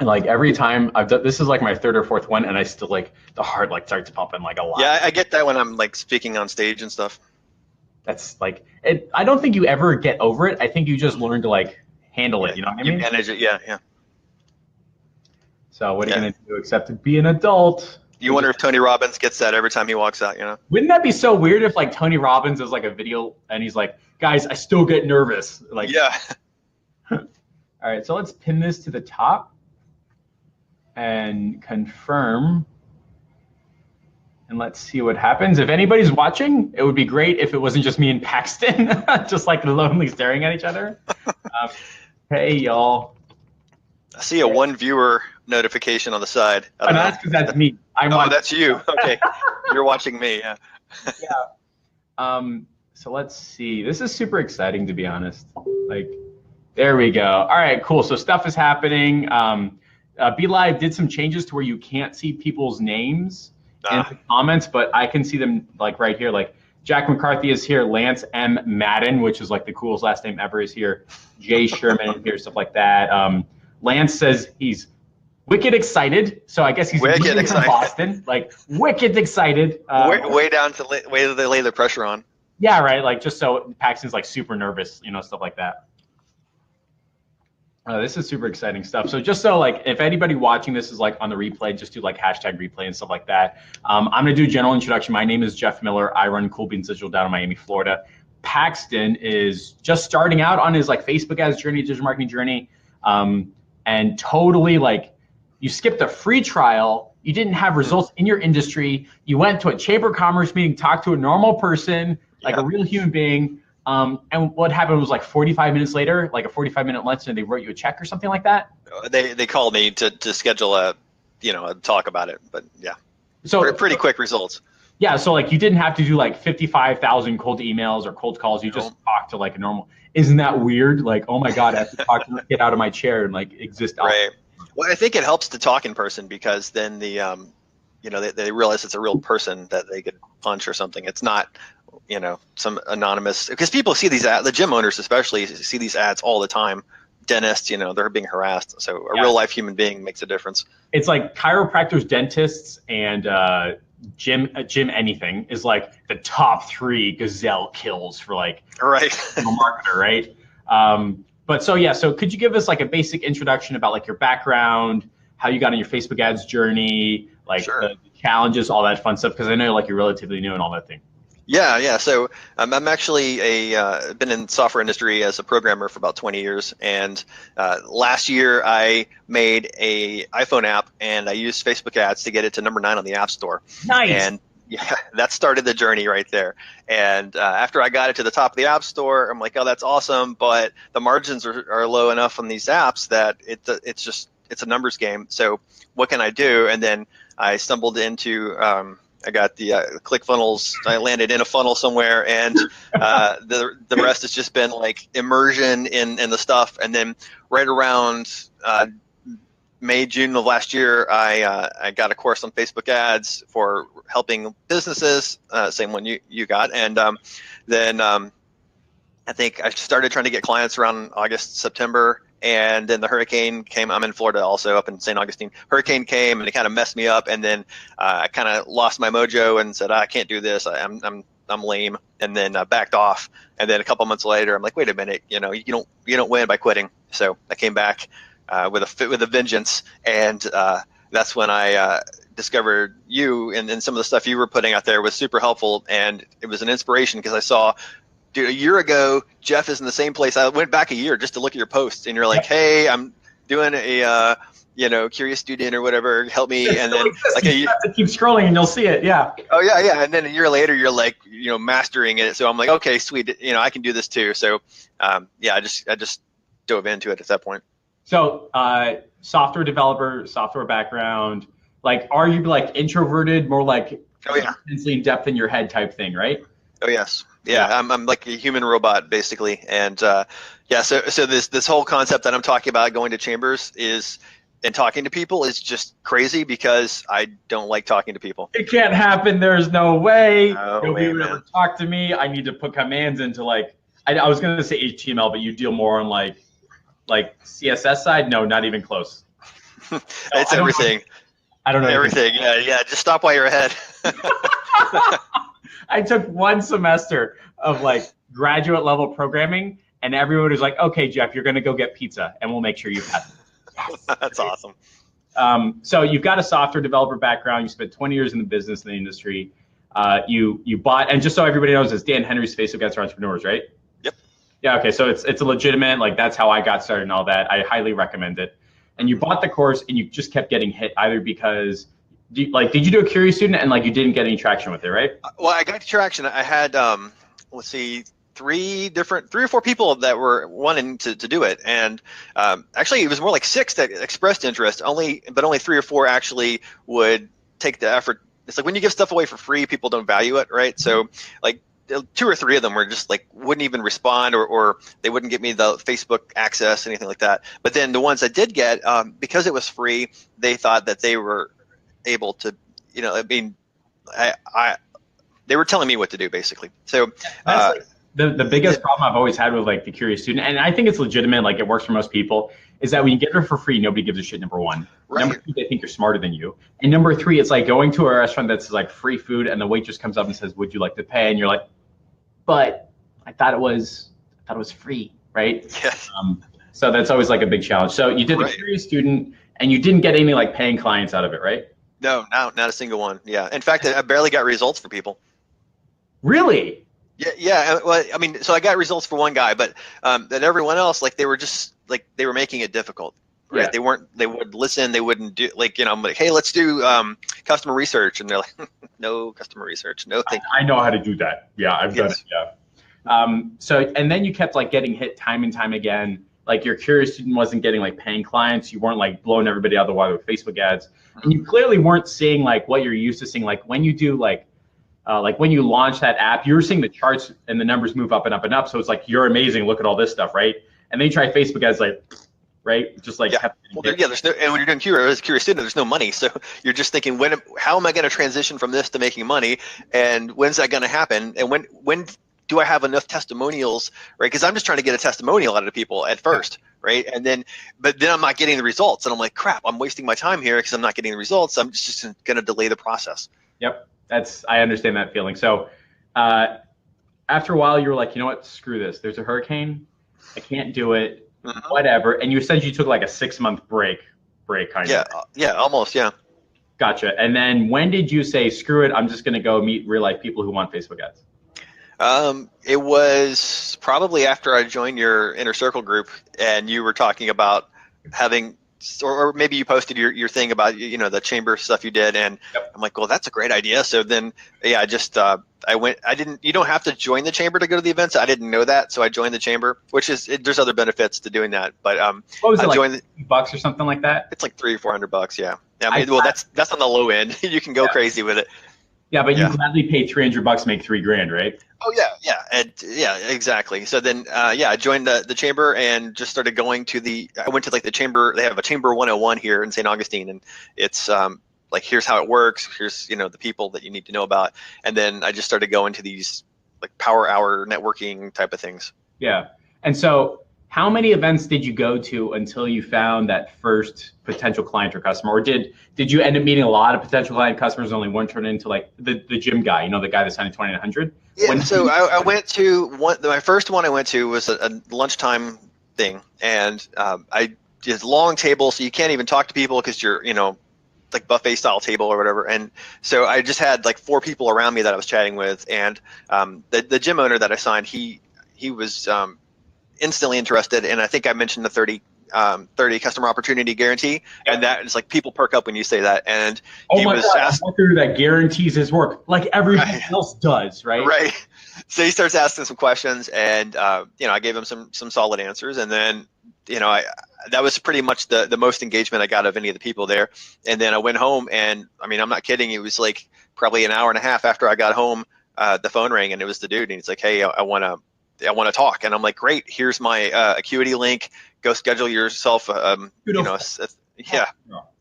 And like every time I've done this is like my third or fourth one, and I still like the heart like starts pumping like a lot. Yeah, I get that when I'm like speaking on stage and stuff. That's like it. I don't think you ever get over it. I think you just learn to like handle Yeah, it. You know what I you mean? manage it. Yeah, yeah, So what are you yeah. gonna do except to be an adult? You wonder if Tony Robbins gets that every time he walks out. You know? Wouldn't that be so weird if like Tony Robbins is like a video and he's like, guys, I still get nervous. Like, Yeah. all right, so let's pin this to the top and confirm. And let's see what happens. If anybody's watching, it would be great if it wasn't just me and Paxton, just like lonely staring at each other. Um, hey, y'all. I see a one viewer notification on the side. I Oh, don't no, know. that's because that's me. I'm Oh, watching. that's you. Okay, you're watching me. Yeah. Yeah. So let's see. This is super exciting, to be honest. Like, there we go. All right, cool. So stuff is happening. BeLive did some changes to where you can't see people's names in the comments, but I can see them like right here. Like Jack McCarthy is here. Lance M. Madden, which is like the coolest last name ever, is here. Jay Sherman is here, stuff like that. Lance says he's wicked excited. So I guess he's Wicked from excited. Boston. Like wicked excited. Way down to way that they lay the pressure on. Yeah, right. Like just so Paxton's like super nervous, you know, stuff like that. This is super exciting stuff. So just so like if anybody watching this is like on the replay, just do like hashtag replay and stuff like that. I'm gonna do a general introduction. My name is Jeff Miller. I run Cool Beans Digital down in Miami, Florida. Paxton is just starting out on his like Facebook ads journey, digital marketing journey, and totally like you skipped a free trial. You didn't have results in your industry. You went to a chamber of commerce meeting, talked to a normal person, like a real human being. And what happened was like 45 minutes later, like a 45-minute lunch, and they wrote you a check or something like that. They called me to schedule a talk about it, but yeah, So pretty quick results. Yeah, so like you didn't have to do like 55,000 cold emails or cold calls. You just talked to like a normal. Isn't that weird? Like, oh my God, I have to talk to get out of my chair and like exist. Right. Well, I think it helps to talk in person because then the they realize it's a real person that they could punch or something. It's not some anonymous, because people see these ads, the gym owners especially see these ads all the time. Dentists, they're being harassed. So a real life human being makes a difference. It's like chiropractors, dentists, and gym anything is like the top 3 gazelle kills for like a marketer, right? But so could you give us like a basic introduction about like your background, how you got on your Facebook ads journey, like the challenges, all that fun stuff? Because I know like you're relatively new and all that thing. Yeah. So I'm actually been in software industry as a programmer for about 20 years. And last year I made a iPhone app and I used Facebook ads to get it to number 9 on the App Store. Nice. And yeah, that started the journey right there. And after I got it to the top of the App Store, I'm like, oh, that's awesome. But the margins are low enough on these apps that it's a numbers game. So what can I do? And then I stumbled into I got the ClickFunnels. I landed in a funnel somewhere, and the rest has just been like immersion in the stuff. And then right around May, June of last year, I got a course on Facebook ads for helping businesses, same one you got. And then I think I started trying to get clients around August, September. And then the hurricane came. I'm in Florida also, up in St. Augustine. Hurricane came and it kind of messed me up. And then I kind of lost my mojo and said, I can't do this. I'm lame. And then backed off. And then a couple months later, I'm like, wait a minute, you don't win by quitting. So I came back with a vengeance. And that's when I discovered you, and some of the stuff you were putting out there was super helpful. And it was an inspiration because I saw, dude, a year ago, Jeff is in the same place. I went back a year just to look at your posts, and you're like, "Hey, I'm doing a, curious student or whatever. Help me." And then like you have to keep scrolling, and you'll see it. Yeah. Oh yeah. And then a year later, you're like, mastering it. So I'm like, okay, sweet. I can do this too. So, I just dove into it at that point. So, software developer, software background. Like, are you like introverted, more like intensely in depth in your head type thing, right? Oh yes. Yeah, I'm like a human robot basically, and so this whole concept that I'm talking about, going to chambers and talking to people, is just crazy because I don't like talking to people. It can't happen. There's no way. Nobody would ever talk to me. I need to put commands into like I was gonna say HTML, but you deal more on like CSS side. No, not even close. It's everything. I don't know everything. Yeah. Just stop while you're ahead. I took one semester of like graduate level programming, and everyone was like, "Okay, Jeff, you're going to go get pizza, and we'll make sure you pass." Yes. That's awesome. So you've got a software developer background. You spent 20 years in the business in the industry. You bought, and just so everybody knows, it's Dan Henry's Facebook Ads for Entrepreneurs, right? Yep. Yeah. Okay. So it's a legitimate, like that's how I got started and all that. I highly recommend it. And you bought the course, and you just kept getting hit either because, did you do a Curious Student and like you didn't get any traction with it, right? Well, I got traction. I had let's see, three or four people that were wanting to do it, and actually it was more like 6 that expressed interest. But only 3 or 4 actually would take the effort. It's like when you give stuff away for free, people don't value it, right? So like 2 or 3 of them were just like wouldn't even respond, or they wouldn't give me the Facebook access, anything like that. But then the ones that did get, because it was free, they thought that they were able to, I mean, they were telling me what to do basically. So the biggest problem I've always had with like the Curious Student, and I think it's legitimate, like it works for most people, is that when you get it for free, nobody gives a shit, number one. Right. Number 2, they think you're smarter than you. And number 3, it's like going to a restaurant that's like free food and the waitress comes up and says, "Would you like to pay?" And you're like, "But I thought it was free," right? Yes. So that's always like a big challenge. So you did the Curious Student and you didn't get any like paying clients out of it, right? No, not a single one. Yeah. In fact, I barely got results for people. Really? Yeah. Well, I mean, so I got results for one guy, but then everyone else, like they were just like they were making it difficult, right? Yeah. They would listen, they wouldn't do like I'm like, "Hey, let's do customer research," and they're like, "No customer research, no thank you." I know how to do that. Yeah, I've done it. Yeah. So and then you kept like getting hit time and time again. Like your Curious Student wasn't getting like paying clients. You weren't like blowing everybody out of the water with Facebook ads, and you clearly weren't seeing like what you're used to seeing. Like when you do like when you launch that app, you were seeing the charts and the numbers move up and up and up. So it's like, you're amazing. Look at all this stuff, right? And then you try Facebook ads, like, right? Just like, there's no, and when you're doing Curious Student, there's no money. So you're just thinking, how am I going to transition from this to making money? And when's that going to happen? And when do I have enough testimonials, right? Because I'm just trying to get a testimonial out of people at first, right? But then I'm not getting the results. And I'm like, crap, I'm wasting my time here because I'm not getting the results. I'm just going to delay the process. Yep. I understand that feeling. So after a while, you were like, you know what, screw this. There's a hurricane. I can't do it. Whatever. And you essentially took like a 6-month break kind of. Yeah, almost, yeah. Gotcha. And then when did you say, screw it, I'm just going to go meet real life people who want Facebook ads? It was probably after I joined your Inner Circle group, and you were talking about having, or maybe you posted your thing about the chamber stuff you did, and I'm like, well, that's a great idea. So then, yeah, I just I went. You don't have to join the chamber to go to the events. I didn't know that, so I joined the chamber, which is there's other benefits to doing that. But what was it, like $50 or something like that? It's like $300 or $400. Yeah. I mean, that's on the low end. You can go crazy with it. Yeah, but you gladly pay $300 to make $3,000, right? Oh yeah, exactly. So then, I joined the chamber and just started going to I went to like the chamber. They have a chamber 101 here in St. Augustine, and it's like, here's how it works. Here's the people that you need to know about, and then I just started going to these like power hour networking type of things. Yeah, and so how many events did you go to until you found that first potential client or customer? Or did you end up meeting a lot of potential client customers and only one turned into like the gym guy, the guy that signed 2,900? Yeah, so I went to my first one I went to was a lunchtime thing, and I did long table, so you can't even talk to people because you're, like buffet style table or whatever. And so I just had like 4 people around me that I was chatting with, and the gym owner that I signed, he was instantly interested, and I think I mentioned the 30 customer opportunity guarantee, and that is like, people perk up when you say that. And he was asking that guarantees his work like everybody else does, right? Right. So he starts asking some questions, and I gave him some solid answers, and then that was pretty much the most engagement I got of any of the people there. And then I went home, and I mean, I'm not kidding, it was like probably an hour and a half after I got home, the phone rang, and it was the dude, and he's like, "Hey, I want to talk." And I'm like, "Great, here's my Acuity link. Go schedule yourself." Yeah.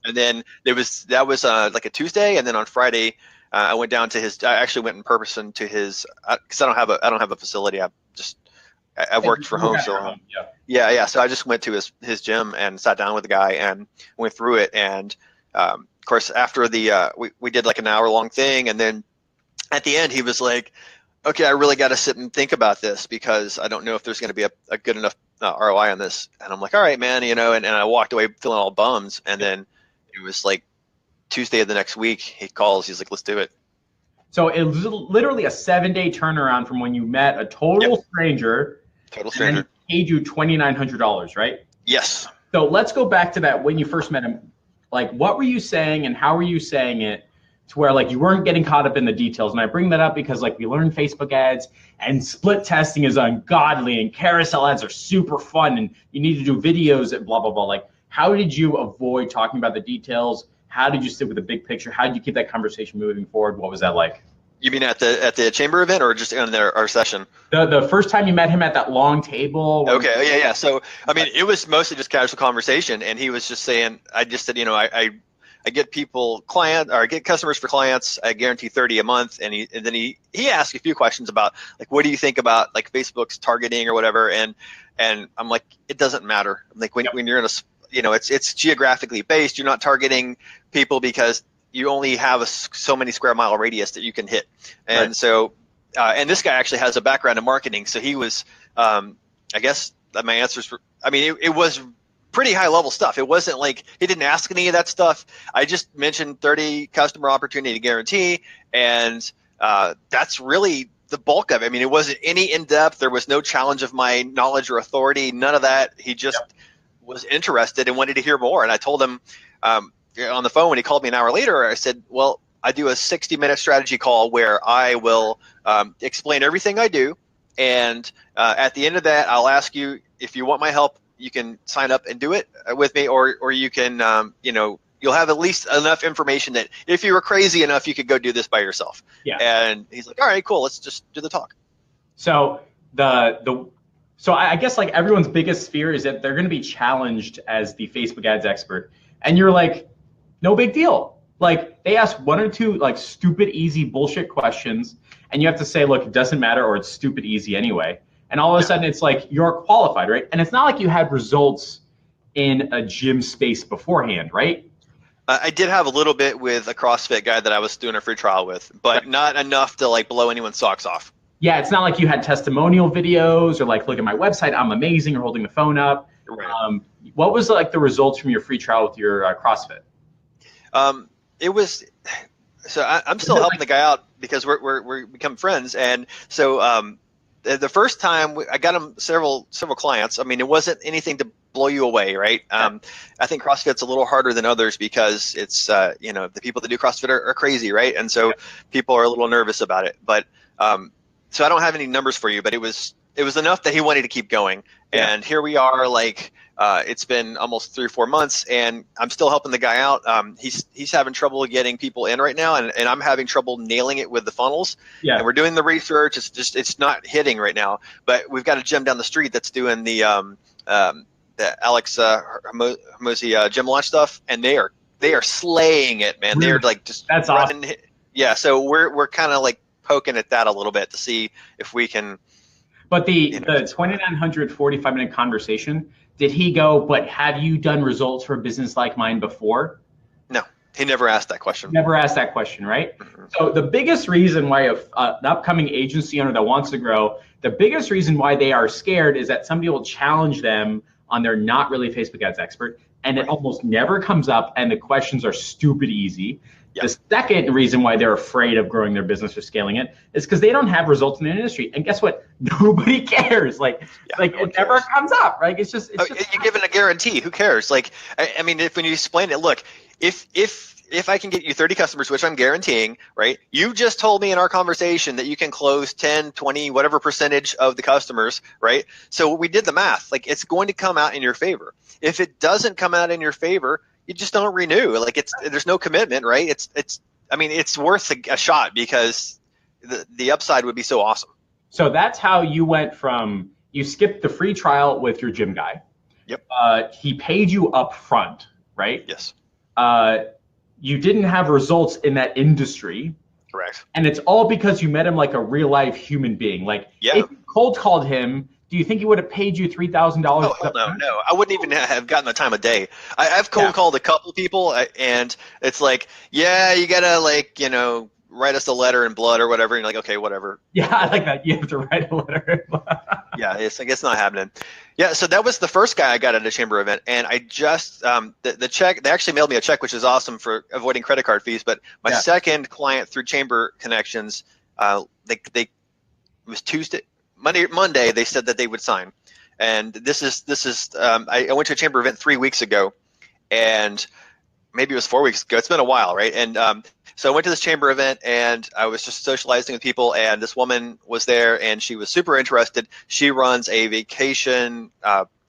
And then that was like a Tuesday, and then on Friday, I went down to I actually went in person to his, because I don't have a facility. I just I've worked from home so long. Yeah. So I just went to his gym and sat down with the guy and went through it. And of course, after we did like an hour-long thing, and then at the end he was like, "Okay, I really got to sit and think about this because I don't know if there's going to be a good enough ROI on this." And I'm like, "All right, man," and I walked away feeling all bummed. And then it was like Tuesday of the next week, he calls. He's like, "Let's do it." So it was literally a 7-day turnaround from when you met a total stranger. Total stranger. And he paid you $2,900, right? Yes. So let's go back to that when you first met him. Like, what were you saying and how were you saying it to where like you weren't getting caught up in the details? And I bring that up because like we learned Facebook ads and split testing is ungodly and carousel ads are super fun and you need to do videos and blah, blah, blah. Like, how did you avoid talking about the details? How did you stick with the big picture? How did you keep that conversation moving forward? What was that like? You mean at the chamber event or just in our session? The first time you met him at that long table. Okay, yeah. So I mean, it was mostly just casual conversation, and he was just saying, I just said, I get I get customers for clients. I guarantee 30 a month, and then he asked a few questions about like, what do you think about like Facebook's targeting or whatever, and I'm like, it doesn't matter. Like when you're in it's geographically based. You're not targeting people because you only have so many square mile radius that you can hit. And right. So, and this guy actually has a background in marketing. So he was, I guess that my answers were, I mean, it was pretty high level stuff. It wasn't like, he didn't ask any of that stuff. I just mentioned 30 customer opportunity guarantee. And that's really the bulk of it. I mean, it wasn't any in-depth. There was no challenge of my knowledge or authority. None of that. He just was interested and wanted to hear more. And I told him, on the phone when he called me an hour later, I said, well, I do a 60-minute strategy call where I will explain everything I do. And at the end of that, I'll ask you if you want my help, you can sign up and do it with me, or you can, you'll have at least enough information that if you were crazy enough, you could go do this by yourself. Yeah. And he's like, all right, cool. Let's just do the talk. So so I guess like everyone's biggest fear is that they're going to be challenged as the Facebook ads expert. And you're like, no big deal. Like they ask one or two like stupid, easy bullshit questions and you have to say, look, it doesn't matter or it's stupid easy anyway. And all of a sudden it's like you're qualified, right? And it's not like you had results in a gym space beforehand, right? I did have a little bit with a CrossFit guy that I was doing a free trial with, but not enough to like blow anyone's socks off. Yeah, it's not like you had testimonial videos or like, look at my website, I'm amazing, or holding the phone up. Right. What was like the results from your free trial with your CrossFit? It was, so I'm still helping the guy out because we're become friends. And so the first time I got him several clients. I mean, it wasn't anything to blow you away, right? I think CrossFit's a little harder than others because it's, the people that do CrossFit are crazy, right? And so people are a little nervous about it. But so I don't have any numbers for you, but it was enough that he wanted to keep going. Yeah. And here we are, like it's been almost 3 or 4 months, and I'm still helping the guy out. He's having trouble getting people in right now, and I'm having trouble nailing it with the funnels. Yeah. And we're doing the research. It's not hitting right now. But we've got a gym down the street that's doing the Alex Hormozi gym launch stuff, and they are slaying it, man. Really? They're like just that's running. Awesome. Yeah. So we're kind of like poking at that a little bit to see if we can. But the 2,900 45-minute conversation, did he go, but have you done results for a business like mine before? No, he never asked that question. Never asked that question, right? Mm-hmm. So the biggest reason why an upcoming agency owner that wants to grow, the biggest reason why they are scared is that somebody will challenge them on their not really Facebook ads expert, and it almost never comes up, and the questions are stupid easy. Yep. The second reason why they're afraid of growing their business or scaling it is because they don't have results in the industry. And guess what? Nobody cares. Like it never comes up, right? It's just you're given a guarantee. Who cares? Like, I mean, when you explain it, look, if I can get you 30 customers, which I'm guaranteeing, right? You just told me in our conversation that you can close 10, 20, whatever percentage of the customers, right? So we did the math. Like, it's going to come out in your favor. If it doesn't come out in your favor, you just don't renew. Like there's no commitment, right? It's worth a shot because the upside would be so awesome. So that's how you went from, you skipped the free trial with your gym guy. Yep. He paid you up front, right? Yes. You didn't have results in that industry. Correct. And it's all because you met him like a real life human being. Like if you cold called him, do you think he would have paid you $3,000? Oh, hell no. I wouldn't even have gotten the time of day. I've cold called a couple people, and it's like, yeah, you gotta like, write us a letter in blood or whatever. And you're like, okay, whatever. Yeah, I like that. You have to write a letter. Yeah, it's not happening. Yeah, so that was the first guy I got at a chamber event, and I just the check. They actually mailed me a check, which is awesome for avoiding credit card fees. But my second client through Chamber Connections, they it was Monday. They said that they would sign, and this is I went to a chamber event 3 weeks ago, and maybe it was 4 weeks ago. It's been a while, right? And so I went to this chamber event, and I was just socializing with people, and this woman was there, and she was super interested. She runs a vacation,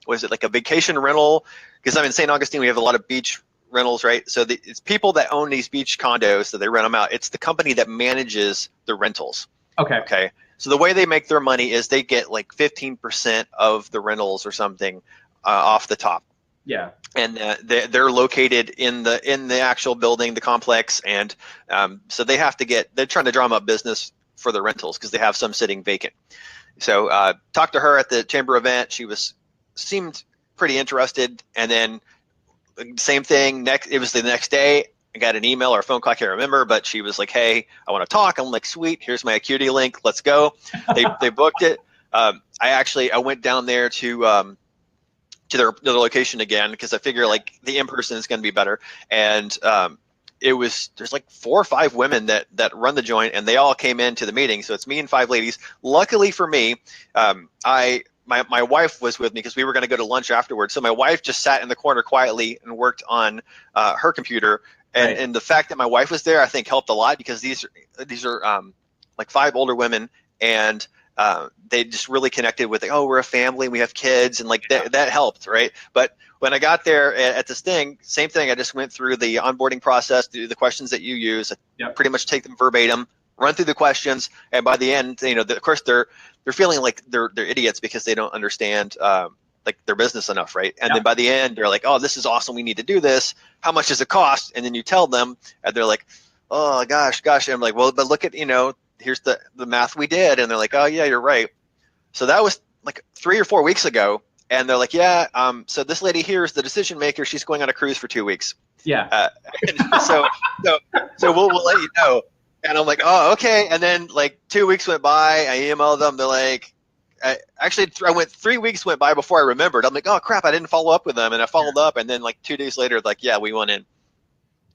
was it like a vacation rental? Because I'm in St. Augustine, we have a lot of beach rentals, right? So it's people that own these beach condos, so they rent them out. It's the company that manages the rentals. Okay. So the way they make their money is they get like 15% of the rentals or something off the top. Yeah. And they're located in the actual building, the complex, and so they're trying to drum up business for the rentals because they have some sitting vacant. So talked to her at the chamber event. She seemed pretty interested, and then same thing. It was the next day. I got an email or a phone call, I can't remember, but she was like, "Hey, I want to talk." I'm like, "Sweet, here's my Acuity link. Let's go." They booked it. I went down there to their location again because I figure like the in-person is going to be better. And there's like 4 or 5 women that run the joint, and they all came into the meeting. So it's me and 5 ladies. Luckily for me, my wife was with me because we were going to go to lunch afterwards. So my wife just sat in the corner quietly and worked on her computer. And the fact that my wife was there, I think, helped a lot because these are like 5 older women, and they just really connected with, like, oh, we're a family, we have kids, and like that helped, right? But when I got there at this thing, same thing. I just went through the onboarding process, through the questions that you use. I pretty much take them verbatim, run through the questions, and by the end, of course, they're feeling like they're idiots because they don't understand like their business enough, right? And then by the end, they're like, oh, this is awesome, we need to do this. How much does it cost? And then you tell them, and they're like, oh gosh. And I'm like, well, but look at here's the math we did. And they're like, oh yeah, you're right. So that was like 3 or 4 weeks ago. And they're like, yeah, so this lady here is the decision maker. She's going on a cruise for 2 weeks. Yeah. So we'll let you know. And I'm like, oh, okay. And then like 2 weeks went by. I emailed them. They're like, I went 3 weeks went by before I remembered. I'm like, oh crap, I didn't follow up with them. And I followed up. And then like 2 days later, like, yeah, we went in.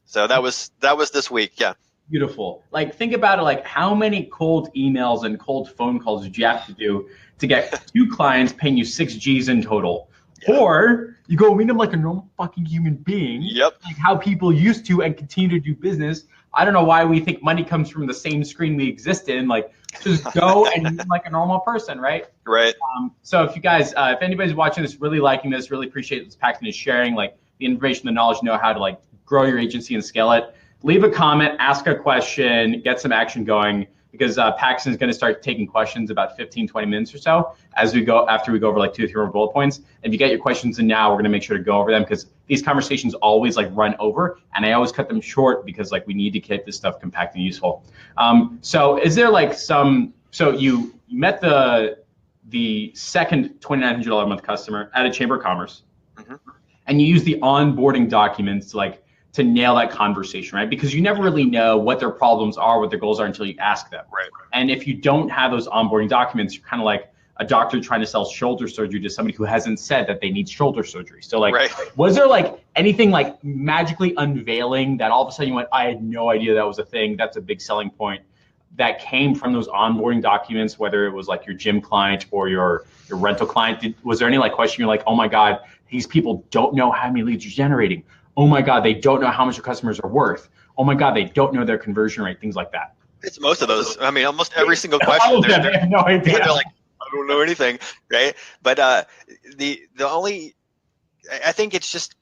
So that was this week. Yeah. Beautiful. Like, think about it. Like, how many cold emails and cold phone calls did you have to do to get 2 clients paying you 6 G's in total? Yeah. Or you go meet them like a normal fucking human being. Yep. Like how people used to and continue to do business. I don't know why we think money comes from the same screen we exist in. Like, just go and meet like a normal person, right? Right. So if you guys, if anybody's watching this, really liking this, really appreciate this Paxton is sharing, like the information, the knowledge, know how to like grow your agency and scale it. Leave a comment, ask a question, get some action going, because Paxton is going to start taking questions about 15, 20 minutes or so after we go over like 2 or 3 more bullet points. If you get your questions in now, we're going to make sure to go over them because these conversations always like run over, and I always cut them short because like we need to keep this stuff compact and useful. So is there like so you met the second $2,900 a month customer at a Chamber of Commerce, and you use the onboarding documents to nail that conversation, right? Because you never really know what their problems are, what their goals are until you ask them. Right. And if you don't have those onboarding documents, you're kind of like a doctor trying to sell shoulder surgery to somebody who hasn't said that they need shoulder surgery. So like, was there like anything like magically unveiling that all of a sudden you went, I had no idea that was a thing? That's a big selling point that came from those onboarding documents, whether it was like your gym client or your rental client. Was there any like question you're like, oh my God, these people don't know how many leads you're generating. Oh my God, they don't know how much your customers are worth. Oh my God, they don't know their conversion rate, things like that. It's most of those. I mean, almost every single question. They have no idea. They're like, I don't know anything, right? But the only, I think it's just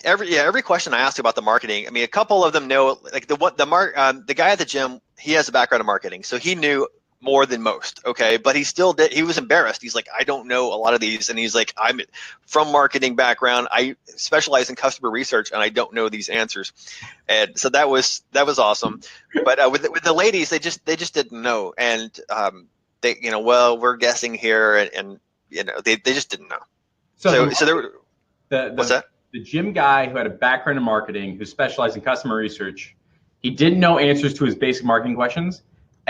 every question I ask about the marketing. I mean, a couple of them know, like the guy at the gym, he has a background in marketing, so he knew more than most, okay, but he was embarrassed. He's like, I don't know a lot of these, and he's like, I'm from marketing background, I specialize in customer research, and I don't know these answers. And so that was awesome. But with the ladies, they just didn't know, and they, well, we're guessing here, and they just didn't know. So So there were, what's that? The gym guy who had a background in marketing, who specialized in customer research, he didn't know answers to his basic marketing questions.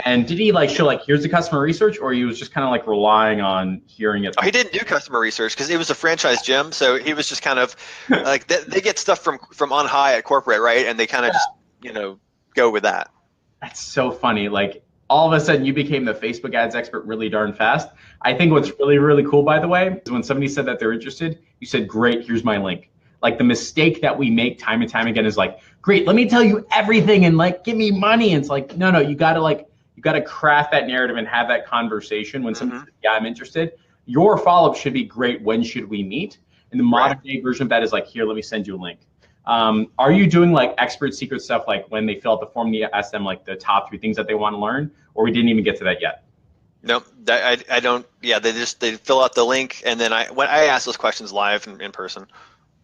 And did he like show like, here's the customer research, or he was just kind of like relying on hearing it? Oh, he didn't do customer research because it was a franchise gym, so he was just kind of like they get stuff from on high at corporate, right? And they kind of just go with that. That's so funny. Like all of a sudden you became the Facebook ads expert really darn fast. I think what's really, really cool, by the way, is when somebody said that they're interested, you said, great, here's my link. Like the mistake that we make time and time again is like, great, let me tell you everything and like, give me money. And it's like, no, you got to craft that narrative and have that conversation when somebody says, yeah, I'm interested. Your follow-up should be great. When should we meet? And the modern day version of that is like, here, let me send you a link. Are you doing like expert secret stuff, like when they fill out the form, you ask them like the top 3 things that they want to learn, or we didn't even get to that yet? No, I don't. Yeah, they fill out the link, and then when I ask those questions live in person.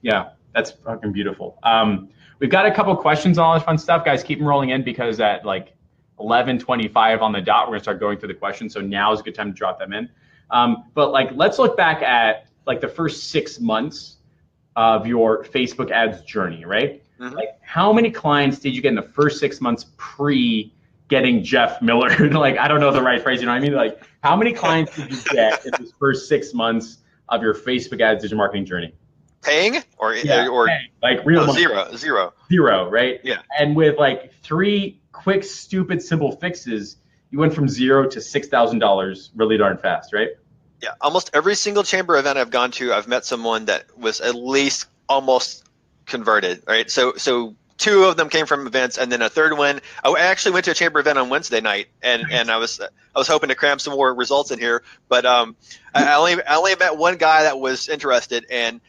Yeah, that's fucking beautiful. We've got a couple questions on all this fun stuff, guys. Keep them rolling in, because at like 11:25 on the dot, we're gonna start going through the questions. So now is a good time to drop them in. But like, let's look back at like the first 6 months of your Facebook ads journey, right? Like, how many clients did you get in the first 6 months pre getting Jeff Miller? Like, I don't know the right phrase, you know what I mean? Like, how many clients did you get in this first 6 months of your Facebook ads digital marketing journey? Paying or paying. Like real money. Zero, right? Yeah. And with like 3 quick, stupid, simple fixes, you went from $0 to $6,000 really darn fast, right? Yeah, almost every single chamber event I've gone to, I've met someone that was at least almost converted, right? So 2 of them came from events, and then a third one. I actually went to a chamber event on Wednesday night, and I was hoping to cram some more results in here, but I only met one guy that was interested, and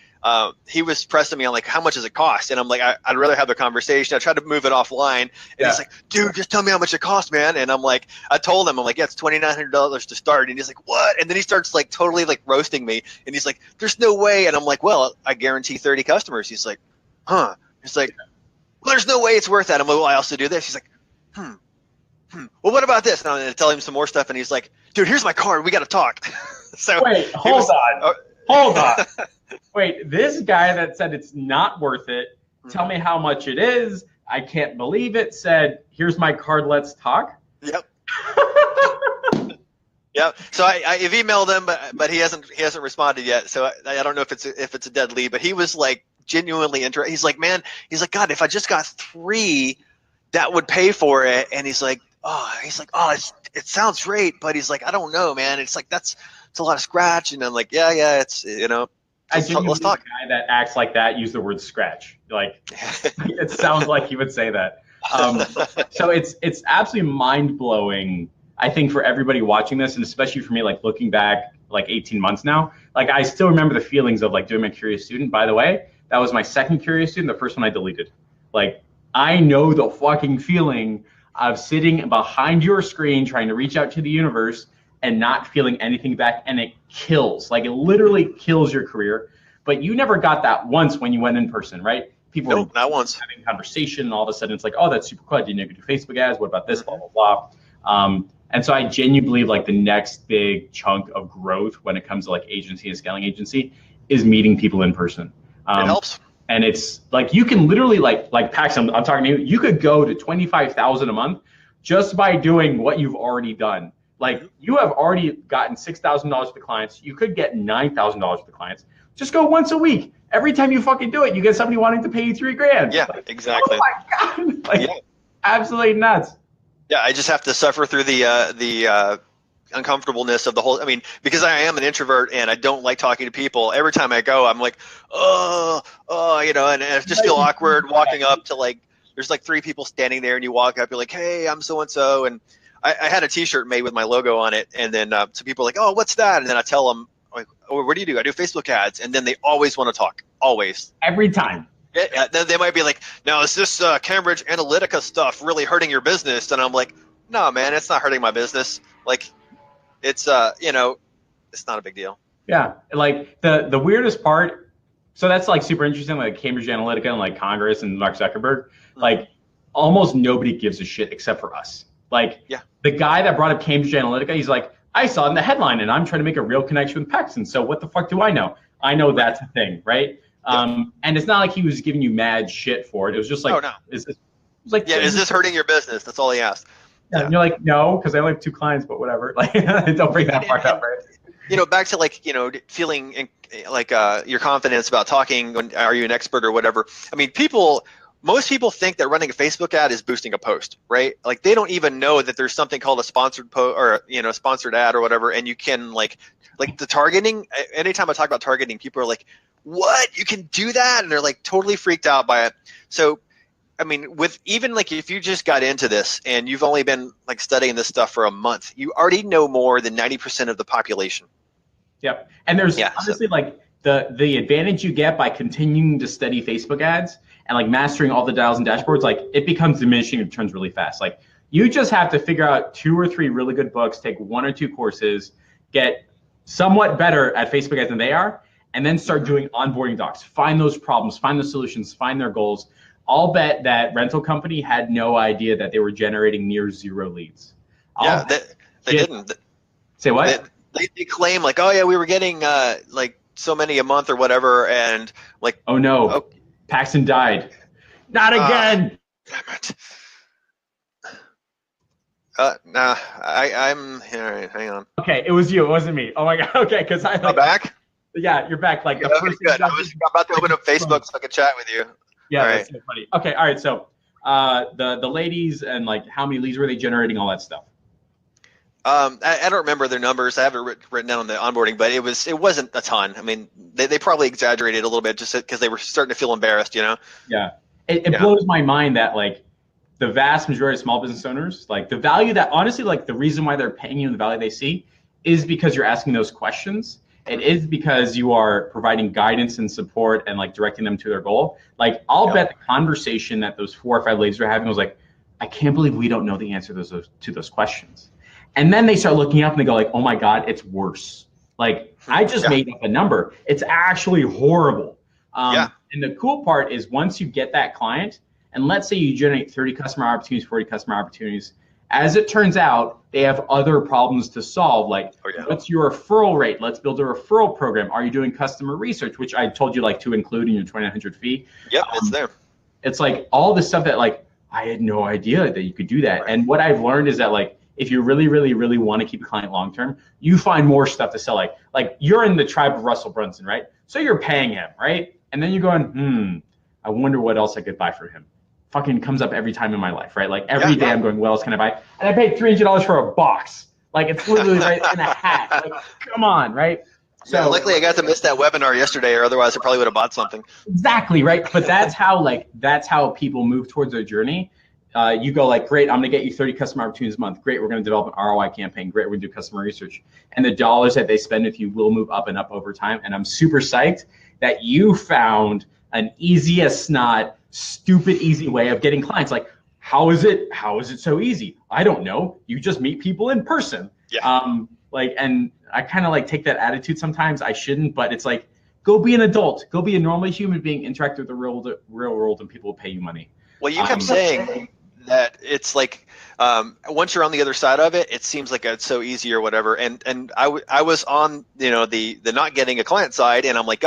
he was pressing me on like, how much does it cost? And I'm like, I'd rather have the conversation. I tried to move it offline, and he's like, dude, just tell me how much it costs, man. And I'm like, I told him, I'm like, yeah, it's $2,900 to start. And he's like, what? And then he starts like totally like roasting me, and he's like, there's no way. And I'm like, well, I guarantee 30 customers. He's like, huh? He's like, well, there's no way it's worth that. I'm like, well, I also do this. He's like, well, what about this? And I'm going to tell him some more stuff, and he's like, dude, here's my card. We got to talk. So wait, hold on. Wait, this guy that said it's not worth it, tell me how much it is, I can't believe it, said, here's my card, let's talk? Yep. Yep. So I've emailed him, but he hasn't responded yet. So I don't know if it's a dead lead, but he was like genuinely interested. He's like, man, God, if I just got 3, that would pay for it. And he's like, it sounds great, but he's like, I don't know, man. It's like, it's a lot of scratch. And I'm like, yeah, it's, let's talk. The guy that acts like that use the word scratch. Like, it sounds like he would say that. So it's absolutely mind blowing, I think, for everybody watching this, and especially for me, like looking back like 18 months now. Like, I still remember the feelings of like doing my Curious Student. By the way, that was my second Curious Student. The first one I deleted. Like, I know the fucking feeling of sitting behind your screen trying to reach out to the universe and not feeling anything back, and it kills. Like, it literally kills your career. But you never got that once when you went in person, right? People were not once having conversation, and all of a sudden it's like, oh, that's super cool. I didn't know you could do Facebook ads. What about this? Blah, blah, blah. And so I genuinely believe like the next big chunk of growth when it comes to like agency and scaling agency is meeting people in person. It helps. And it's like, you can literally like Pax, I'm talking to you, you could go to 25,000 a month just by doing what you've already done. Like, you have already gotten $6,000 for the clients. You could get $9,000 for the clients. Just go once a week. Every time you fucking do it, you get somebody wanting to pay you $3,000. Yeah, like, exactly. Oh my God. Like, absolutely nuts. Yeah, I just have to suffer through the uncomfortableness of the whole. I mean, because I am an introvert and I don't like talking to people. Every time I go, I'm like, and I just feel awkward walking up to like, there's like 3 people standing there, and you walk up, you're like, hey, I'm so and so, and I had a T-shirt made with my logo on it, and then so people are like, oh, what's that? And then I tell them, like, oh, what do you do? I do Facebook ads, and then they always want to talk, always. Every time. Yeah, then they might be like, now is this Cambridge Analytica stuff really hurting your business? And I'm like, no, man, it's not hurting my business. Like, it's it's not a big deal. Yeah, like the weirdest part. So that's like super interesting, like Cambridge Analytica and like Congress and Mark Zuckerberg. Like, almost nobody gives a shit except for us. Like, the guy that brought up Cambridge Analytica, he's like, I saw it in the headline, and I'm trying to make a real connection with Paxton. So what the fuck do I know? I know that's a thing, right? And it's not like he was giving you mad shit for it. It was just like, Oh, no. is this, it was like, Yeah, is this hurting your business? That's all he asked. Yeah. And you're like, no, because I only have 2 clients, but whatever. Like, don't bring that part up, right? You know, back to like, you know, feeling like your confidence about talking. Are you an expert or whatever? I mean, most people think that running a Facebook ad is boosting a post, right? Like they don't even know that there's something called a sponsored post or, you know, sponsored ad or whatever. And you can like the targeting. Anytime I talk about targeting, people are like, what? You can do that? And they're like totally freaked out by it. So, I mean, with even like if you just got into this and you've only been like studying this stuff for a month, you already know more than 90% of the population. Yep. And there's honestly like the advantage you get by continuing to study Facebook ads and like mastering all the dials and dashboards, like it becomes diminishing returns really fast. Like you just have to figure out 2 or 3 really good books, take 1 or 2 courses, get somewhat better at Facebook ads than they are, and then start doing onboarding docs. Find those problems, find the solutions, find their goals. I'll bet that rental company had no idea that they were generating near 0 leads. They didn't. Say what? They claim like, oh yeah, we were getting like so many a month or whatever, and like, oh no, Paxton died. Not again. Damn it. Nah, I'm all right. Hang on. Okay, it was you. It wasn't me. Oh my god. Okay, because I'm back. Yeah, you're back. Like the first. Good. I was about to open up Facebook so I could chat with you. Yeah, that's so funny. Okay, all right. So, the ladies and like how many leads were they generating? All that stuff. I don't remember their numbers. I have it written down on the onboarding, but it wasn't a ton. I mean, they probably exaggerated a little bit just because they were starting to feel embarrassed, you know? Yeah. It blows my mind that like the vast majority of small business owners, like the value that honestly, like the reason why they're paying you the value they see is because you're asking those questions. It is because you are providing guidance and support and like directing them to their goal. Like I'll bet the conversation that those 4 or 5 ladies were having was like, I can't believe we don't know the answer to those questions. And then they start looking up and they go like, oh my God, it's worse. Like I just made up a number. It's actually horrible. And the cool part is once you get that client, and let's say you generate 30 customer opportunities, 40 customer opportunities, as it turns out, they have other problems to solve. Like, what's your referral rate? Let's build a referral program. Are you doing customer research, which I told you like to include in your 2,900 fee? Yep, it's there. It's like all this stuff that like I had no idea that you could do that. Right. And what I've learned is that like if you really, really, really want to keep a client long term, you find more stuff to sell. Like you're in the tribe of Russell Brunson, right? So you're paying him, right? And then you're going, I wonder what else I could buy from him. Fucking comes up every time in my life, right? Like every day I'm going, what else can I buy? And I paid $300 for a box. Like it's literally right in a hat. Like, come on, right? So luckily I got to miss that webinar yesterday, or otherwise I probably would have bought something. Exactly, right? But that's how people move towards their journey. You go like, great, I'm gonna get you 30 customer opportunities a month. Great, we're gonna develop an ROI campaign. Great, we're gonna do customer research. And the dollars that they spend with you will move up and up over time. And I'm super psyched that you found an easy as snot, stupid easy way of getting clients. Like, how is it so easy? I don't know. You just meet people in person. Yeah. And I kind of like take that attitude sometimes. I shouldn't, but it's like, go be an adult. Go be a normal human being, interact with the real world, and people will pay you money. Well, you kept saying that it's like once you're on the other side of it, it seems like it's so easy or whatever. And I was on the not getting a client side, and I'm like,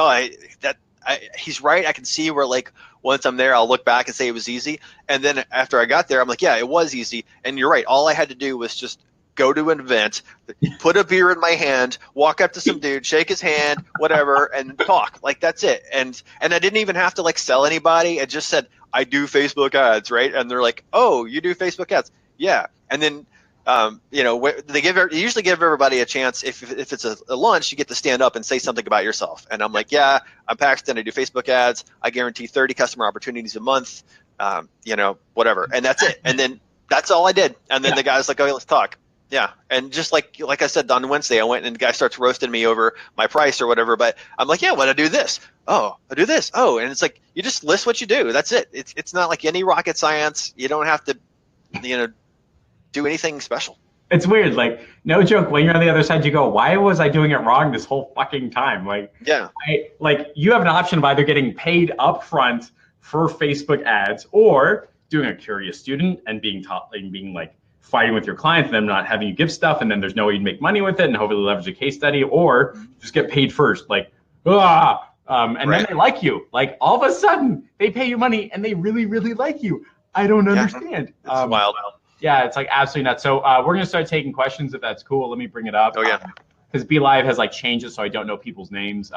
he's right. I can see where like once I'm there, I'll look back and say it was easy. And then after I got there, I'm like, yeah, it was easy. And you're right. All I had to do was just go to an event, put a beer in my hand, walk up to some dude, shake his hand, whatever, and talk. Like that's it. And I didn't even have to like sell anybody. I just said, I do Facebook ads, right? And they're like, oh, you do Facebook ads? Yeah. And then they usually give everybody a chance. If it's a lunch, you get to stand up and say something about yourself. And I'm like, yeah, I'm Paxton. I do Facebook ads. I guarantee 30 customer opportunities a month. Whatever. And that's it. And then that's all I did. And then the guy's like, okay, let's talk. Yeah. And just like I said on Wednesday, I went and the guy starts roasting me over my price or whatever. But I'm like, yeah, well, I do this. Oh, I do this. Oh, and it's like you just list what you do. That's it. It's not like any rocket science. You don't have to, do anything special. It's weird. Like, no joke, when you're on the other side, you go, why was I doing it wrong this whole fucking time? Like, yeah. You have an option of either getting paid upfront for Facebook ads or doing a curious student and being taught and being like fighting with your clients, them not having you give stuff, and then there's no way you make money with it, and hopefully leverage a case study, or just get paid first, like, and then they like you. Like all of a sudden, they pay you money and they really, really like you. I don't understand. It's wild. Yeah, it's like absolutely nuts. So we're gonna start taking questions if that's cool. Let me bring it up. Oh yeah. Because BeLive has like changes, so I don't know people's names.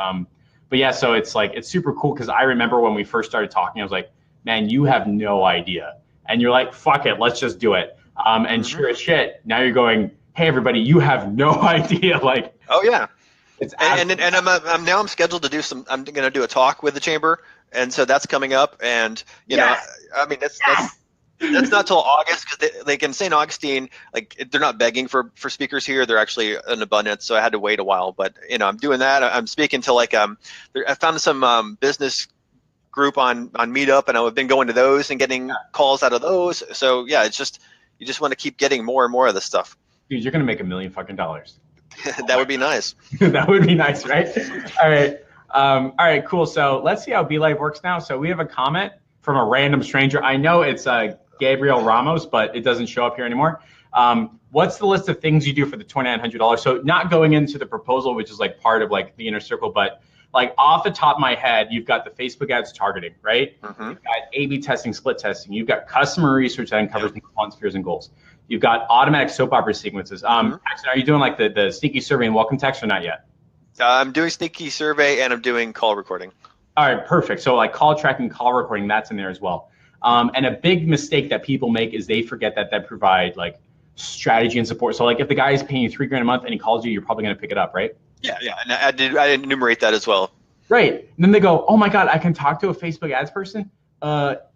But yeah, so it's like it's super cool because I remember when we first started talking, I was like, man, you have no idea, and you're like, fuck it, let's just do it. And sure as shit, now you're going, hey everybody, you have no idea. Like, oh yeah, it's and I'm scheduled to do some. I'm going to do a talk with the chamber, and so that's coming up. And you know, I mean that's not till August because like in St. Augustine, like they're not begging for speakers here. They're actually in abundance, so I had to wait a while. But you know, I'm doing that. I'm speaking to like I found some business group on Meetup, and I've been going to those and getting calls out of those. So yeah, it's just. You just want to keep getting more and more of this stuff. Dude, you're gonna make $1 million fucking dollars. That would be nice. That would be nice, right? All right, cool. So let's see how BeLive works now. So we have a comment from a random stranger. I know it's Gabriel Ramos, but it doesn't show up here anymore. What's the list of things you do for the $2,900? So not going into the proposal, which is like part of like the inner circle, but like off the top of my head, you've got the Facebook ads targeting, right? You've got A/B testing, split testing. You've got customer research that uncovers the wants, fears, and goals. You've got automatic soap opera sequences. Paxton, are you doing like the sneaky survey and welcome text or not yet? I'm doing sneaky survey and I'm doing call recording. All right, perfect. So like call tracking, call recording, that's in there as well. And a big mistake that people make is they forget that provide like strategy and support. So like if the guy is paying you $3,000 a month and he calls you, you're probably going to pick it up, right? Yeah, and I did enumerate that as well. Right. And then they go, oh my God, I can talk to a Facebook ads person?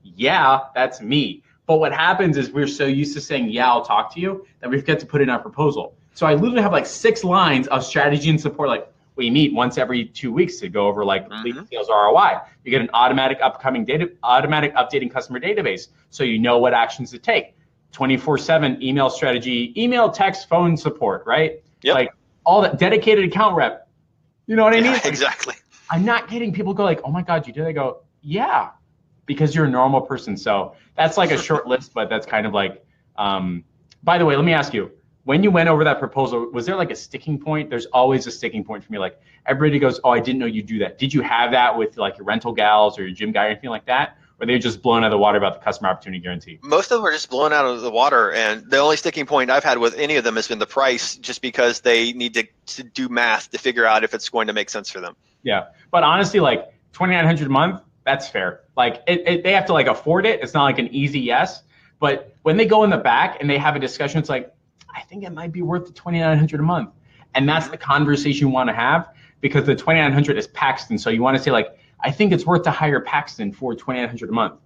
Yeah, that's me. But what happens is we're so used to saying, yeah, I'll talk to you, that we forget to put in our proposal. So I literally have like 6 lines of strategy and support. Like we meet once every 2 weeks to go over like lead sales ROI. You get an automatic updating customer database. So you know what actions to take. 24/7 email strategy, email, text, phone support, right? Yep. Like all that dedicated account rep. You know what I mean? Exactly. I'm not kidding. People go like, oh my God, you did? I go, yeah, because you're a normal person. So that's like a short list, but that's kind of like, by the way, let me ask you, when you went over that proposal, was there like a sticking point? There's always a sticking point for me. Like everybody goes, oh, I didn't know you do that. Did you have that with like your rental gals or your gym guy or anything like that? Or they're just blown out of the water about the customer opportunity guarantee? Most of them are just blown out of the water, and the only sticking point I've had with any of them has been the price, just because they need to do math to figure out if it's going to make sense for them. Yeah, but honestly, like $2,900 a month, that's fair. Like they have to like afford it. It's not like an easy yes, but when they go in the back and they have a discussion, it's like, I think it might be worth the $2,900 a month, and that's the conversation you want to have, because the $2,900 is Paxton. So you want to say like, I think it's worth to hire Paxton for $2,900 a month.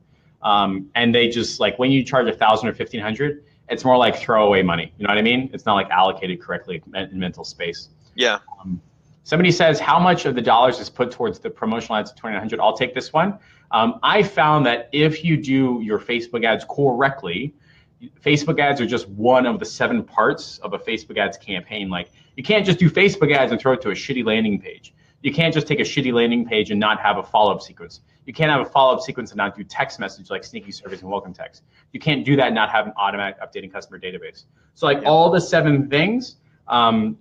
And they just like, when you charge $1,000 or $1,500, it's more like throwaway money. You know what I mean? It's not like allocated correctly in mental space. Yeah. Somebody says, how much of the dollars is put towards the promotional ads of $2,900? I'll take this one. I found that if you do your Facebook ads correctly, Facebook ads are just one of the 7 parts of a Facebook ads campaign. Like you can't just do Facebook ads and throw it to a shitty landing page. You can't just take a shitty landing page and not have a follow-up sequence. You can't have a follow-up sequence and not do text message like sneaky surveys and welcome text. You can't do that and not have an automatic updating customer database. So like all the 7 things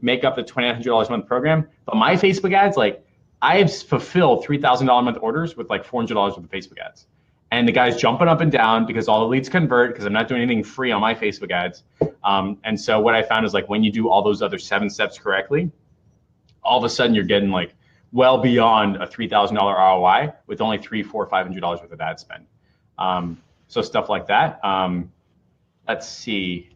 make up the $2,900 a month program. But my Facebook ads, like I've fulfilled $3,000 a month orders with like $400 worth of Facebook ads. And the guy's jumping up and down because all the leads convert, because I'm not doing anything free on my Facebook ads. And so what I found is like when you do all those other 7 steps correctly, all of a sudden you're getting like well beyond a $3,000 ROI with only $300, $400, $500 worth of ad spend. So stuff like that. Let's see.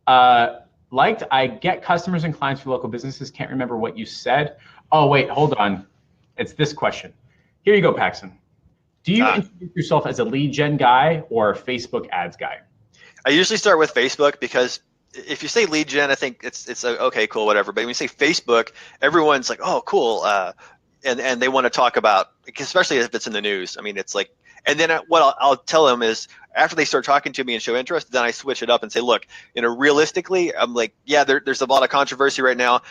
I get customers and clients for local businesses. Can't remember what you said. Oh, wait, hold on. It's this question. Here you go, Paxton. Do you introduce yourself as a lead gen guy or a Facebook ads guy? I usually start with Facebook, because if you say lead gen, I think it's okay, cool, whatever. But when you say Facebook, everyone's like, oh, cool. And they want to talk about, especially if it's in the news. I mean, it's like, and then what I'll tell them is, after they start talking to me and show interest, then I switch it up and say, look, realistically, I'm like, yeah, there's a lot of controversy right now.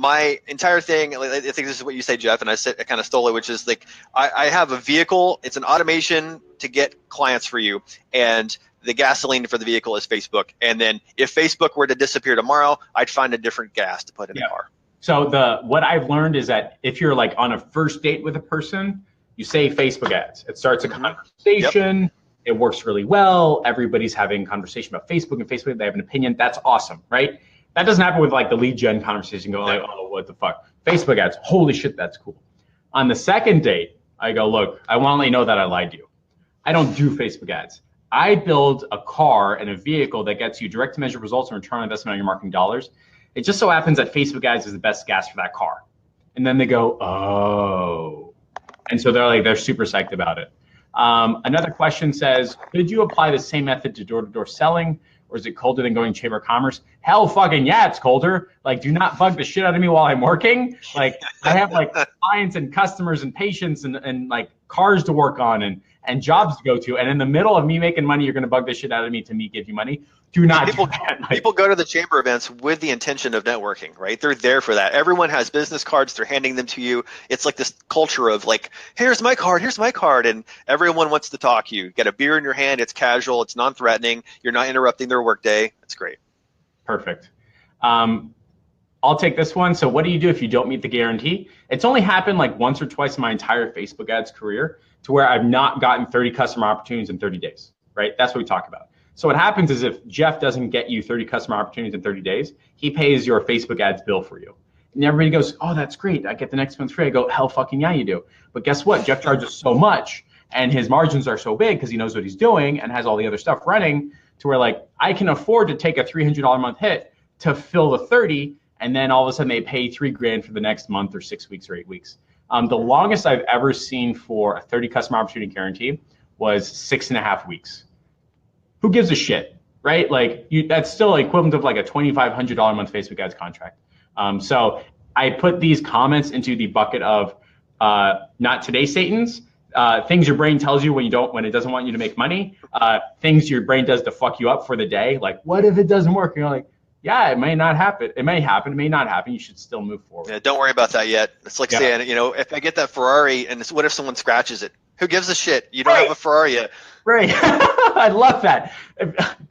My entire thing, I think this is what you say, Jeff, and I kind of stole it, which is like, I have a vehicle. It's an automation to get clients for you. And the gasoline for the vehicle is Facebook. And then if Facebook were to disappear tomorrow, I'd find a different gas to put in the car. So what I've learned is that if you're like on a first date with a person, you say Facebook ads. It starts a conversation. Yep. It works really well. Everybody's having conversation about Facebook, and Facebook, they have an opinion. That's awesome, right? That doesn't happen with like the lead gen conversation. Go like, oh, what the fuck? Facebook ads. Holy shit, that's cool. On the second date, I go, look, I want to let you know that I lied to you. I don't do Facebook ads. I build a car and a vehicle that gets you direct to measure results and return on investment on your marketing dollars. It just so happens that Facebook ads is the best gas for that car. And then they go, oh. And so they're super psyched about it. Another question says, could you apply the same method to door-to-door selling, or is it colder than going Chamber of Commerce? Hell fucking yeah, it's colder. Like, do not bug the shit out of me while I'm working. Like, I have like clients and customers and patients and like cars to work on and jobs to go to. And in the middle of me making money, you're going to bug the shit out of me to me give you money. Do not do that. People go to the chamber events with the intention of networking, right? They're there for that. Everyone has business cards. They're handing them to you. It's like this culture of like, here's my card, and everyone wants to talk to you. You get a beer in your hand. It's casual. It's non-threatening. You're not interrupting their workday. It's great. Perfect. I'll take this one. So what do you do if you don't meet the guarantee? It's only happened like once or twice in my entire Facebook ads career to where I've not gotten 30 customer opportunities in 30 days, right? That's what we talk about. So what happens is if Jeff doesn't get you 30 customer opportunities in 30 days, he pays your Facebook ads bill for you. And everybody goes, oh, that's great. I get the next one's free. I go, hell fucking yeah, you do. But guess what? Jeff charges so much and his margins are so big because he knows what he's doing and has all the other stuff running to where like I can afford to take a $300 a month hit to fill the 30. And then all of a sudden they pay $3,000 for the next month or 6 weeks or 8 weeks. The longest I've ever seen for a 30 customer opportunity guarantee was 6.5 weeks. Who gives a shit, right? Like that's still equivalent of like a $2,500 a month Facebook ads contract. So I put these comments into the bucket of not today, Satan's, things your brain tells you when it doesn't want you to make money, things your brain does to fuck you up for the day. Like, what if it doesn't work? And you're like, yeah, it may not happen. It may happen. It may not happen. You should still move forward. Yeah, don't worry about that yet. It's like saying, if I get that Ferrari and what if someone scratches it? Who gives a shit? You don't have a Ferrari yet. Right. I love that.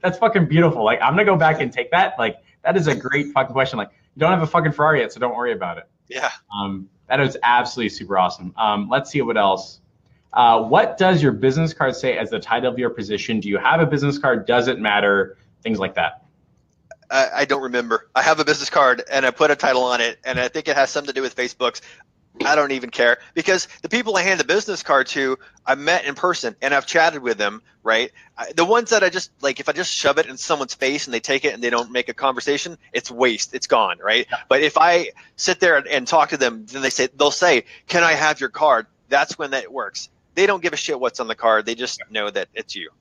That's fucking beautiful. Like, I'm going to go back and take that. Like, that is a great fucking question. Like, you don't have a fucking Ferrari yet, so don't worry about it. Yeah. That is absolutely super awesome. Let's see what else. What does your business card say as the title of your position? Do you have a business card? Does it matter? Things like that. I don't remember. I have a business card and I put a title on it, and I think it has something to do with Facebook's. I don't even care because the people I hand the business card to, I met in person and I've chatted with them, right? The ones that I just like, if I just shove it in someone's face and they take it and they don't make a conversation, it's waste. It's gone, right? Yeah. But if I sit there and talk to them, then they'll say, "Can I have your card?" That's when that works. They don't give a shit what's on the card. They just know that it's you.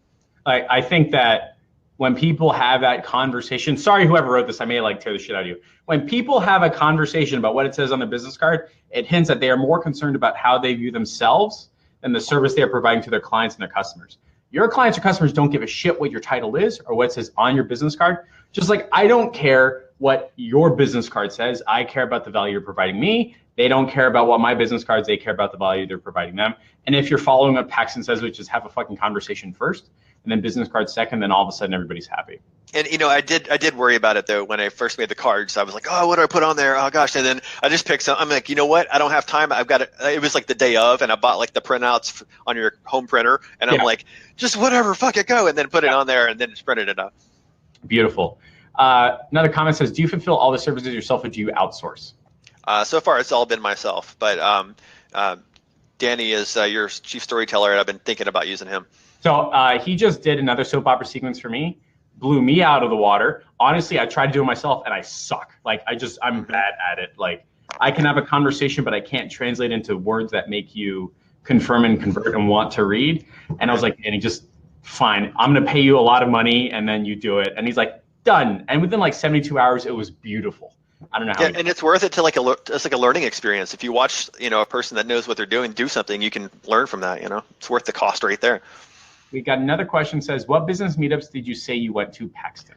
I think that when people have that conversation, sorry, whoever wrote this, I may like tear the shit out of you. When people have a conversation about what it says on the business card, it hints that they are more concerned about how they view themselves than the service they are providing to their clients and their customers. Your clients or customers don't give a shit what your title is or what it says on your business card. Just like I don't care what your business card says. I care about the value you're providing me. They don't care about what my business cards, they care about the value they're providing them. And if you're following what Paxton says, which is have a fucking conversation first, and then business cards second, then all of a sudden everybody's happy. And I did worry about it though when I first made the cards. I was like, oh, what do I put on there? Oh gosh! And then I just picked some. I'm like, you know what? I don't have time. I've got it. It was like the day of, and I bought like the printouts on your home printer, and I'm like, just whatever, fuck it, go, and then put it on there, and then just printed it up. Beautiful. Another comment says, do you fulfill all the services yourself, or do you outsource? So far, it's all been myself, but Danny is your chief storyteller, and I've been thinking about using him. So he just did another soap opera sequence for me, blew me out of the water. Honestly, I tried to do it myself and I suck. Like I'm bad at it. Like I can have a conversation, but I can't translate into words that make you confirm and convert and want to read. And I was like, Danny, just fine. I'm going to pay you a lot of money and then you do it. And he's like, done. And within like 72 hours, it was beautiful. I don't know how. Yeah, and it's worth it to it's like a learning experience. If you watch, a person that knows what they're doing do something, you can learn from that. It's worth the cost right there. We got another question says, what business meetups did you say you went to, Paxton?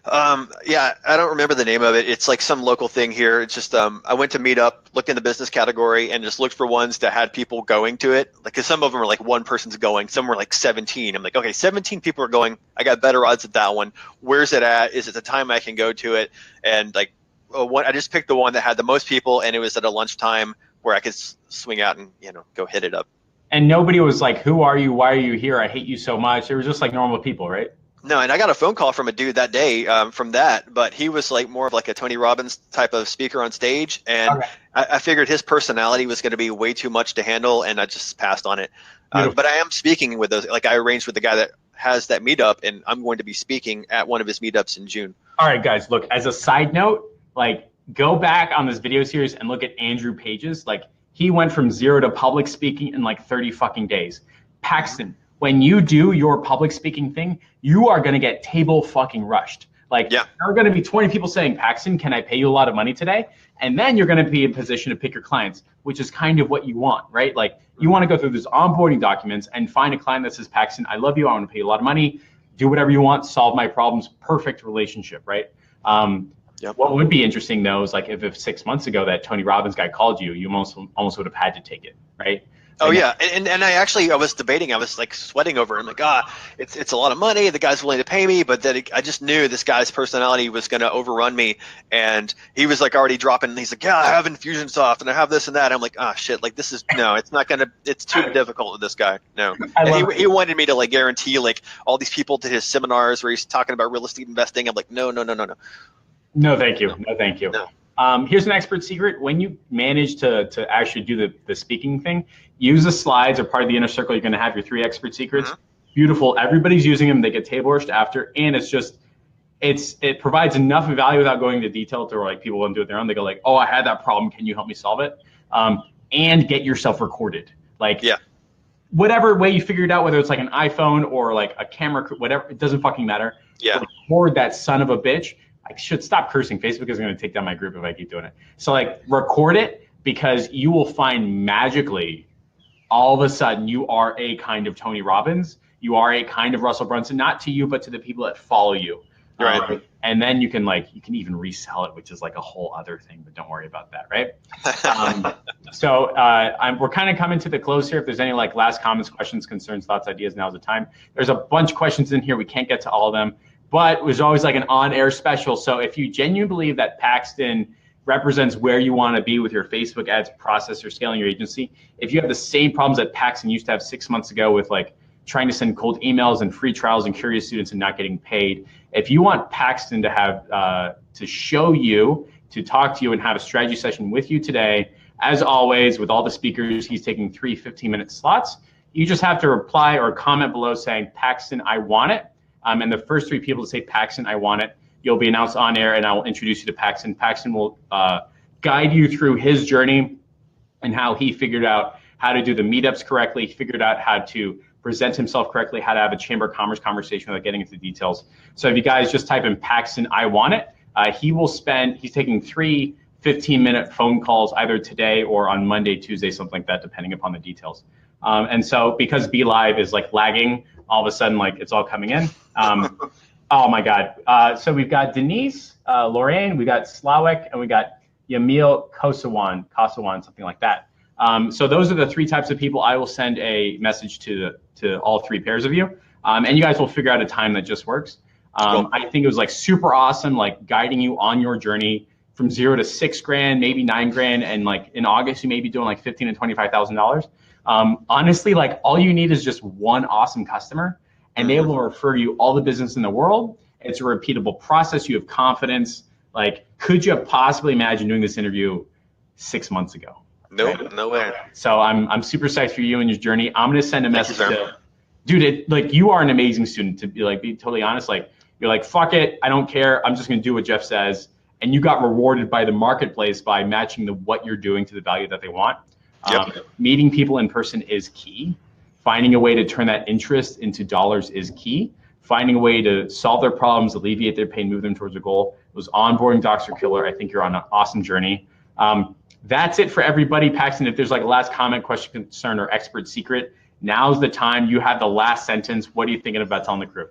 Yeah, I don't remember the name of it. It's like some local thing here. It's just I went to Meetup, looked in the business category, and just looked for ones that had people going to it. Like, 'cause some of them are like one person's going, some were like 17. I'm like, okay, 17 people are going. I got better odds at that one. Where's it at? Is it the time I can go to it? And like, I just picked the one that had the most people, and it was at a lunchtime where I could swing out and go hit it up. And nobody was like, "Who are you? Why are you here? I hate you so much." It was just like normal people, right? No, and I got a phone call from a dude that day from that, but he was like more of like a Tony Robbins type of speaker on stage, and Okay. I figured his personality was going to be way too much to handle, and I just passed on it. But I am speaking with those. Like, I arranged with the guy that has that meetup, and I'm going to be speaking at one of his meetups in June. All right, guys, look, as a side note, like, go back on this video series and look at Andrew Page's. Like, he went from 0 to public speaking in like 30 fucking days. Paxton, when you do your public speaking thing, you are going to get table fucking rushed. Like, Yeah. there are going to be 20 people saying, "Paxton, can I pay you a lot of money today?" And then you're going to be in position to pick your clients, which is kind of what you want, right? Like, you want to go through these onboarding documents and find a client that says, "Paxton, I love you. I want to pay you a lot of money. Do whatever you want. Solve my problems." Perfect relationship, right? Yep. What would be interesting though is like if 6 months ago that Tony Robbins guy called you, you almost would have had to take it, right? Oh yeah, and I was debating. I was like sweating over it. I'm like, it's a lot of money. The guy's willing to pay me, but then I just knew this guy's personality was going to overrun me. And he was like already dropping. He's like, "Yeah, I have Infusionsoft and I have this and that." I'm like, "Oh shit! Like, this is no, it's not gonna. It's too difficult with this guy." No, and he wanted me to like guarantee like all these people to his seminars where he's talking about real estate investing. I'm like, no. No, thank you. No, thank you. No. Here's an expert secret. When you manage to actually do the speaking thing, use the slides or part of the inner circle. You're going to have your 3 expert secrets. Mm-hmm. Beautiful. Everybody's using them. They get table rushed after, and it provides enough value without going into detail to where like people want to do it their own. They go like, "Oh, I had that problem. Can you help me solve it?" And get yourself recorded. Like, Yeah. whatever way you figure it out, whether it's like an iPhone or like a camera, whatever, it doesn't fucking matter. Yeah. Record that son of a bitch. I should stop cursing. Facebook is going to take down my group if I keep doing it. So like, record it, because you will find magically all of a sudden you are a kind of Tony Robbins. You are a kind of Russell Brunson, not to you, but to the people that follow you. Right. And then you can even resell it, which is like a whole other thing, but don't worry about that, right? We're kind of coming to the close here. If there's any like last comments, questions, concerns, thoughts, ideas, now's the time. There's a bunch of questions in here. We can't get to all of them, but there's always like an on-air special. So if you genuinely believe that Paxton represents where you want to be with your Facebook ads process or scaling your agency, if you have the same problems that Paxton used to have 6 months ago with like trying to send cold emails and free trials and curious students and not getting paid, if you want Paxton to have to show you, to talk to you and have a strategy session with you today, as always with all the speakers, he's taking 3 15-minute slots. You just have to reply or comment below saying, "Paxton, I want it." And the first 3 people to say, "Paxton, I want it," you'll be announced on air, and I will introduce you to Paxton. Paxton will guide you through his journey and how he figured out how to do the meetups correctly, figured out how to present himself correctly, how to have a Chamber of Commerce conversation without getting into details. So if you guys just type in "Paxton, I want it," he's taking 3 15-minute phone calls either today or on Monday, Tuesday, something like that, depending upon the details. And so because BeLive is like lagging, all of a sudden, like it's all coming in. Oh my God. So we've got Denise, Lorraine, we got Slawek, and we got Yamil Kosawan, something like that. So those are the 3 types of people. I will send a message to all 3 pairs of you. And you guys will figure out a time that just works. Cool. I think it was like super awesome, like guiding you on your journey from 0 to 6 grand, maybe 9 grand. And like in August, you may be doing like $15,000 to $25,000. Honestly, like all you need is just one awesome customer, and they will refer you all the business in the world. It's a repeatable process. You have confidence. Like, could you have possibly imagined doing this interview 6 months ago? Nope, right? No way. So I'm super psyched for you and your journey. I'm gonna send a message to, dude. Like, you are an amazing student. To be totally honest, like you're like, fuck it, I don't care. I'm just gonna do what Jeff says. And you got rewarded by the marketplace by matching what you're doing to the value that they want. Yep. Meeting people in person is key. Finding a way to turn that interest into dollars is key. Finding a way to solve their problems, alleviate their pain, move them towards a goal. Those onboarding docs are killer. I think you're on an awesome journey. That's it for everybody. Paxton, if there's like a last comment, question, concern, or expert secret, now's the time. You have the last sentence. What are you thinking about telling the crew?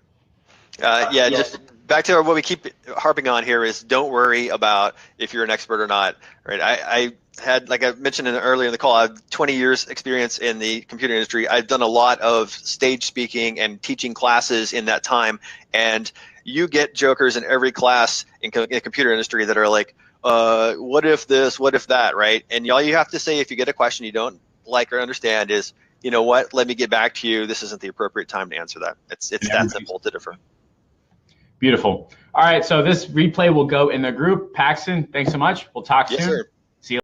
Just back to what we keep harping on here is don't worry about if you're an expert or not, right? I had, like I mentioned earlier in the call, I have 20 years experience in the computer industry. I've done a lot of stage speaking and teaching classes in that time, and you get jokers in every class in the computer industry that are like, what if this, what if that, right? And all you have to say if you get a question you don't like or understand is, you know what, let me get back to you. This isn't the appropriate time to answer that. It's that simple to defer. Beautiful. All right, so this replay will go in the group. Paxton, thanks so much. We'll talk soon. Yes, sir. See you.